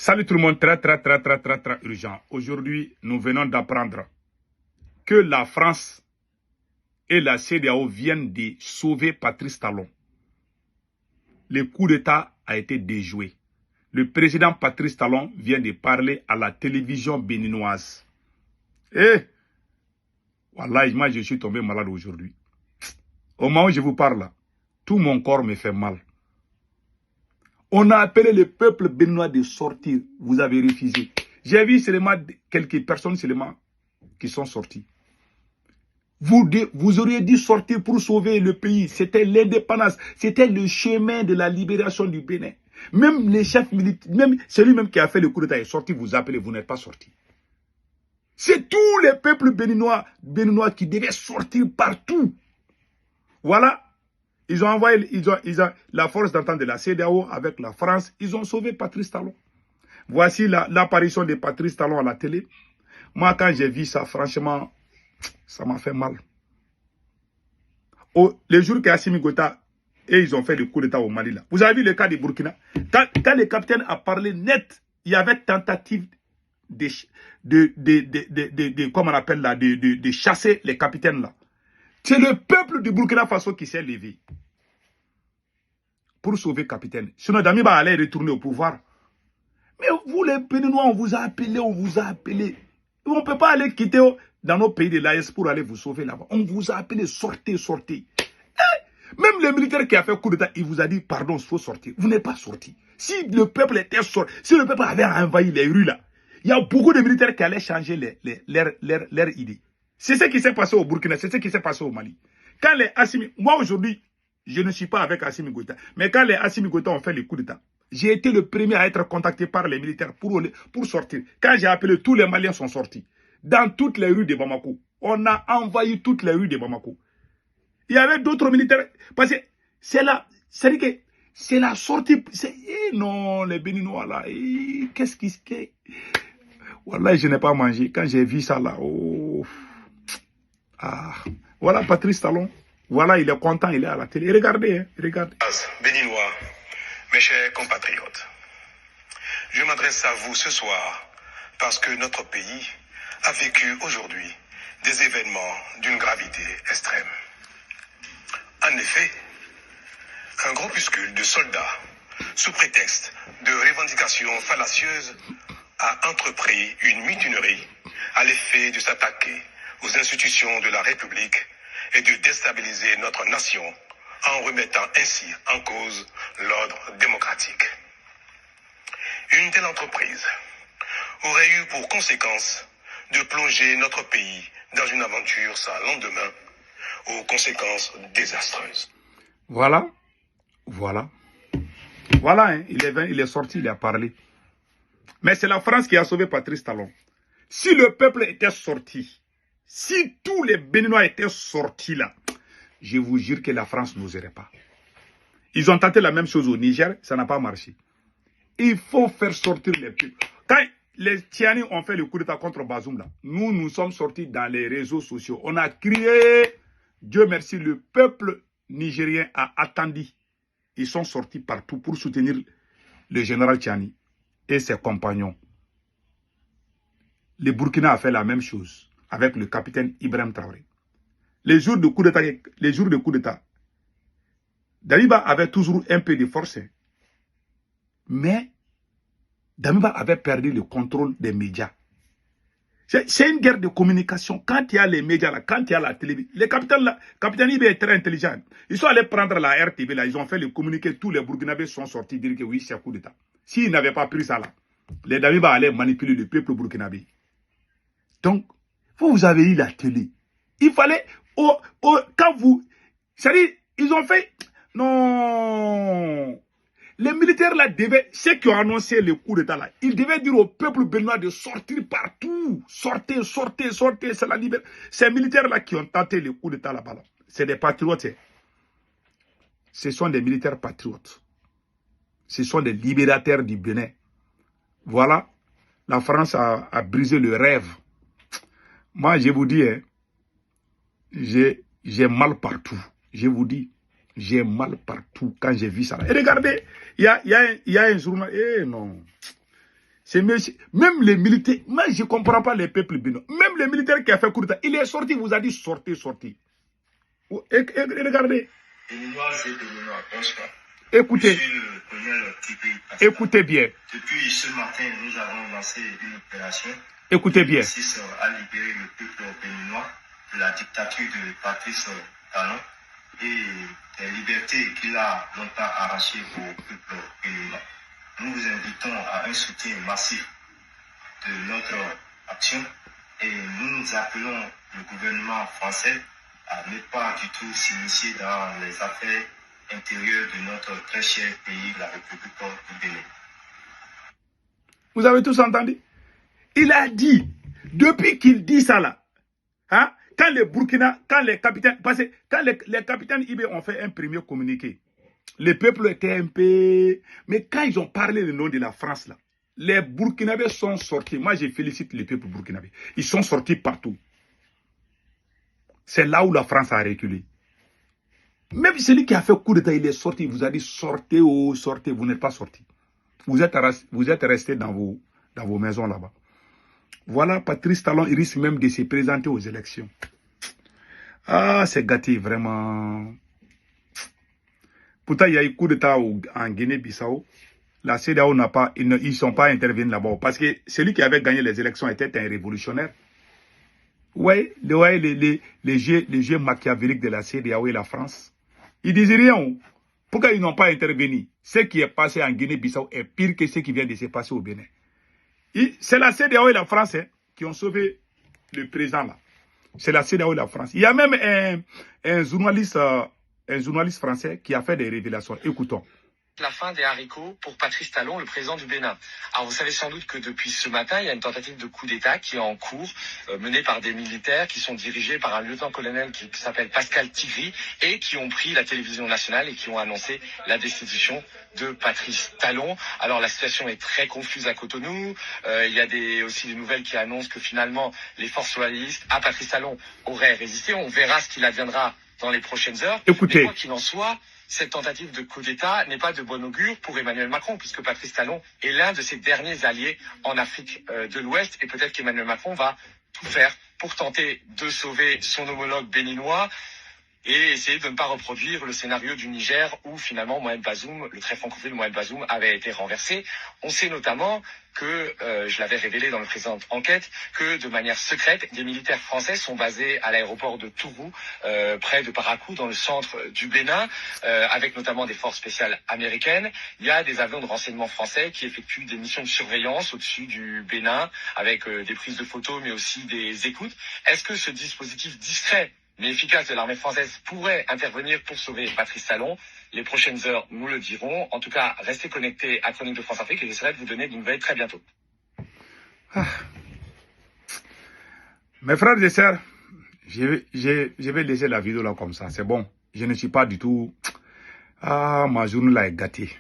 Salut tout le monde, très urgent. Aujourd'hui, nous venons d'apprendre que la France et la CEDEAO viennent de sauver Patrice Talon. Le coup d'État a été déjoué. Le président Patrice Talon vient de parler à la télévision béninoise. Wallah, moi je suis tombé malade aujourd'hui. Au moment où je vous parle, tout mon corps me fait mal. On a appelé le peuple béninois de sortir. Vous avez refusé. J'ai vu seulement quelques personnes seulement qui sont sorties. Vous auriez dû sortir pour sauver le pays. C'était l'indépendance. C'était le chemin de la libération du Bénin. Même les chefs militaires, même celui-même qui a fait le coup d'État est sorti, vous appelez, vous n'êtes pas sorti. C'est tous les peuples béninois qui devaient sortir partout. Voilà. Ils ont envoyé la force d'entente de la CEDEAO avec la France. Ils ont sauvé Patrice Talon. Voici l'apparition de Patrice Talon à la télé. Moi, quand j'ai vu ça, franchement, ça m'a fait mal. Les jours qu'Assimi Goïta et ils ont fait le coup d'État au Mali, là. Vous avez vu le cas de Burkina. Quand le capitaine a parlé net, il y avait tentative comment on appelle là, de chasser les capitaines là. C'est le peuple du Burkina Faso qui s'est levé pour sauver le capitaine. Sinon, Damiba allait retourner au pouvoir. Mais vous, les Béninois, on vous a appelé, on ne peut pas aller quitter dans nos pays de l'AES pour aller vous sauver là-bas. On vous a appelé, sortez. Même le militaire qui a fait coup d'État, il vous a dit, pardon, il faut sortir. Vous n'êtes pas sorti. Si le peuple était sorti, si le peuple avait envahi les rues là, il y a beaucoup de militaires qui allaient changer leur idée. C'est ce qui s'est passé au Burkina, c'est ce qui s'est passé au Mali. Quand les Assimi, moi aujourd'hui, je ne suis pas avec Assimi Goïta, mais quand les Assimi Goïta ont fait le coup d'État, j'ai été le premier à être contacté par les militaires pour sortir. Quand j'ai appelé, tous les Maliens sont sortis. Dans toutes les rues de Bamako. On a envahi toutes les rues de Bamako. Il y avait d'autres militaires. Parce que c'est la sortie. Non, les Béninois là. Qu'est-ce qui se fait? Voilà, je n'ai pas mangé. Quand j'ai vu ça là. Oh. Voilà Patrice Talon. Voilà, il est content, il est à la télé. Regardez, regardez. Béninois, mes chers compatriotes, je m'adresse à vous ce soir parce que notre pays a vécu aujourd'hui des événements d'une gravité extrême. En effet, un groupuscule de soldats, sous prétexte de revendications fallacieuses, a entrepris une mutinerie à l'effet de s'attaquer aux institutions de la République et de déstabiliser notre nation en remettant ainsi en cause l'ordre démocratique. Une telle entreprise aurait eu pour conséquence de plonger notre pays dans une aventure sans lendemain, aux conséquences désastreuses. Voilà, hein, il est sorti, il a parlé. Mais c'est la France qui a sauvé Patrice Talon. Si le peuple était sorti, si tous les Béninois étaient sortis là, je vous jure que la France n'oserait pas. Ils ont tenté la même chose au Niger, ça n'a pas marché. Il faut faire sortir les peuples. Quand les Tiani ont fait le coup d'État contre Bazoum là, nous sommes sortis dans les réseaux sociaux. On a crié, Dieu merci, le peuple nigérien a attendu. Ils sont sortis partout pour soutenir le général Tiani et ses compagnons. Le Burkina a fait la même chose avec le capitaine Ibrahim Traoré. Les jours de coup d'État, Damiba avait toujours un peu de force. Mais Damiba avait perdu le contrôle des médias. C'est une guerre de communication. Quand il y a les médias, là, quand il y a la télévision, les capitaine Ibe est très intelligent. Ils sont allés prendre la RTV, là, ils ont fait le communiqué, tous les Burkinabés sont sortis dire que oui, c'est un coup d'État. S'ils n'avaient pas pris ça là, les Damiba allaient manipuler le peuple burkinabé. Donc, vous avez eu la télé. Il fallait, quand vous, c'est-à-dire, ils ont fait, non. Les militaires là devaient, ceux qui ont annoncé le coup d'État là, ils devaient dire au peuple béninois de sortir partout. Sortez, c'est la liberté. Ces militaires là qui ont tenté le coup d'État là-bas, là, c'est des patriotes. Ce sont des militaires patriotes. Ce sont des libérateurs du Bénin. Voilà, la France a brisé le rêve. Moi, je vous dis, hein, j'ai mal partout. Je vous dis. J'ai mal partout quand j'ai vu ça. Et regardez, il y a un journal. Non. Même les militaires, moi je ne comprends pas les peuples béninois. Même les militaires qui ont fait coup d'État, il est sorti, vous a dit sortez, sortez. Et regardez. Écoutez. Écoutez bien. Depuis ce matin, nous avons lancé une opération. Écoutez bien. Qui consiste à libérer le peuple béninois de la dictature de Patrice Talon et des libertés qu'il a longtemps arrachées au peuple béninois. Nous vous invitons à un soutien massif de notre action et nous appelons le gouvernement français à ne pas du tout s'initier dans les affaires intérieures de notre très cher pays, la République du Bénin. Vous avez tous entendu? Il a dit, depuis qu'il dit ça là, hein, quand les Burkina, quand les capitaines, parce que quand les capitaines IB ont fait un premier communiqué, les peuples étaient un peu... Mais quand ils ont parlé le nom de la France là, les Burkinabés sont sortis. Moi, je félicite les peuples burkinabés. Ils sont sortis partout. C'est là où la France a reculé. Même celui qui a fait coup d'État, il est sorti. Il vous a dit sortez, oh, sortez. Vous n'êtes pas sortis. Vous êtes restés dans vos maisons là-bas. Voilà, Patrice Talon, il risque même de se présenter aux élections. Ah, c'est gâté, vraiment. Pourtant, il y a eu coup d'État en Guinée-Bissau. La CEDEAO n'a pas, ils ne sont pas intervenus là-bas. Parce que celui qui avait gagné les élections était un révolutionnaire. Ouais, les jeux machiavéliques de la CEDEAO et la France. Ils disent rien. Pourquoi ils n'ont pas intervenu? Ce qui est passé en Guinée-Bissau est pire que ce qui vient de se passer au Bénin. C'est la CEDEAO et la France qui ont sauvé le président là. C'est la CEDEAO et la France. Il y a même un journaliste français qui a fait des révélations. Écoutons. La fin des haricots pour Patrice Talon, le président du Bénin. Alors vous savez sans doute que depuis ce matin, il y a une tentative de coup d'État qui est en cours, menée par des militaires qui sont dirigés par un lieutenant-colonel qui s'appelle Pascal Tigri et qui ont pris la télévision nationale et qui ont annoncé la destitution de Patrice Talon. Alors la situation est très confuse à Cotonou. Il y a aussi des nouvelles qui annoncent que finalement les forces loyalistes à Patrice Talon auraient résisté. On verra ce qu'il adviendra dans les prochaines heures. Écoutez. Mais quoi qu'il en soit, cette tentative de coup d'État n'est pas de bon augure pour Emmanuel Macron, puisque Patrice Talon est l'un de ses derniers alliés en Afrique de l'Ouest. Et peut-être qu'Emmanuel Macron va tout faire pour tenter de sauver son homologue béninois et essayer de ne pas reproduire le scénario du Niger où finalement Mohamed Bazoum, le très francophile Mohamed Bazoum, avait été renversé. On sait notamment que, je l'avais révélé dans le précédente enquête, que de manière secrète, des militaires français sont basés à l'aéroport de Tourou, près de Parakou, dans le centre du Bénin, avec notamment des forces spéciales américaines. Il y a des avions de renseignement français qui effectuent des missions de surveillance au-dessus du Bénin, avec des prises de photos, mais aussi des écoutes. Est-ce que ce dispositif discret mais efficace de l'armée française pourrait intervenir pour sauver Patrice Talon? Les prochaines heures nous le diront. En tout cas, restez connectés à Chronique de France Afrique et j'essaierai de vous donner des nouvelles très bientôt. Ah. Mes frères et sœurs, je vais laisser la vidéo là comme ça. C'est bon. Je ne suis pas du tout... Ah, ma journée là est gâtée.